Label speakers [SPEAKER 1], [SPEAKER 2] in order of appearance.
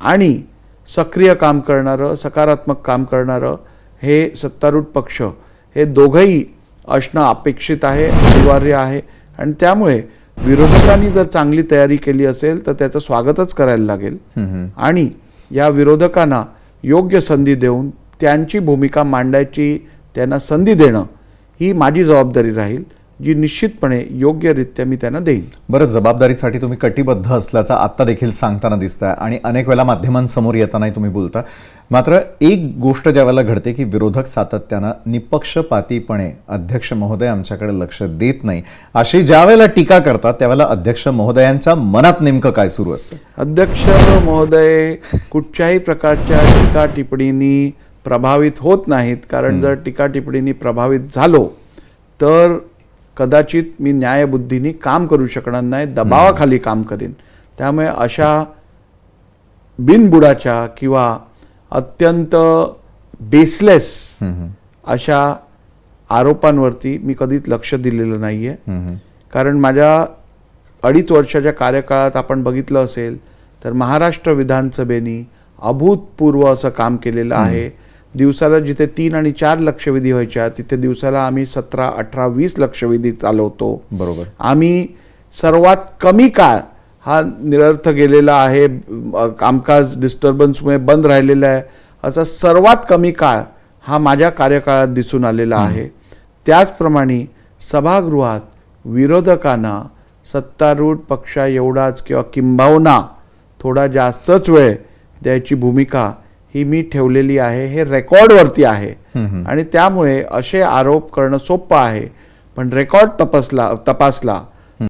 [SPEAKER 1] आणि सक्रिय काम करणारं, सकारात्मक काम करणारं हे सत्तारूढ पक्ष हे दोघंही असणं अपेक्षित आहे, अनिवार्य आहे. आणि त्यामुळे विरोधकांनी जर चांगली तयारी केली असेल तर त्याचं स्वागतच करायला लागेल. आणि या विरोधकांना योग्य संधी देऊन त्यांची भूमिका मांडायची, त्यांना संधी देणं ही माझी जबाबदारी राहील, जी निश्चितपणे योग्यरित्या मी त्यांना देईन.
[SPEAKER 2] बरं, जबाबदारीसाठी तुम्ही कटिबद्ध असल्याचं आता देखील सांगताना दिसतंय आणि अनेक वेळा माध्यमांसमोर येतानाही तुम्ही बोलता. मात्र एक गोष्ट ज्या वेळेला घडते की विरोधक सातत्यानं निपक्षपातीपणे अध्यक्ष महोदय आमच्याकडे लक्ष देत नाही अशी ज्या वेळेला टीका करतात त्यावेळेला अध्यक्ष महोदयांच्या मनात नेमकं काय सुरू असतं?
[SPEAKER 1] अध्यक्ष महोदय कुठच्याही प्रकारच्या टीका टिप्पणींनी प्रभावित होत नाहीत. कारण जर टीका टिप्पणींनी प्रभावित झालो तर कदाचित मी न्यायबुद्धीने काम करू शकणार नाही, दबावाखाली काम करीन. त्यामुळे अशा बिनबुडाच्या किंवा अत्यंत बेसलेस अशा आरोपांवरती मी कधीच लक्ष दिलेलं नाहीये. कारण माझ्या 2.5 वर्षाच्या कार्यकाळात आपण बघितलं असेल तर महाराष्ट्र विधानसभेने अभूतपूर्व असं काम केलेलं आहे. दिवसाला जिथे 3 आणि 4 लक्षवेधी व्हायच्या तिथे दिवसाला आम्ही 17, 18, 20 लक्षवेधी चालवतो.
[SPEAKER 2] बरोबर.
[SPEAKER 1] आम्ही सर्वात कमी काळ हा निरर्थ गेलेला आहे, कामकाज डिस्टर्बन्समुळे बंद राहिलेला आहे, असा सर्वात कमी काळ हा माझ्या कार्यकाळात दिसून आलेला आहे. त्याचप्रमाणे सभागृहात विरोधकांना सत्तारूढ पक्षा एवढाच किंवा किंबहुना थोडा जास्तच वेळ द्यायची भूमिका ही मी ठेवलेली आहे. हे रेकॉर्डवरती आहे आणि त्यामुळे असे आरोप करणं सोपं आहे. पण रेकॉर्ड तपासला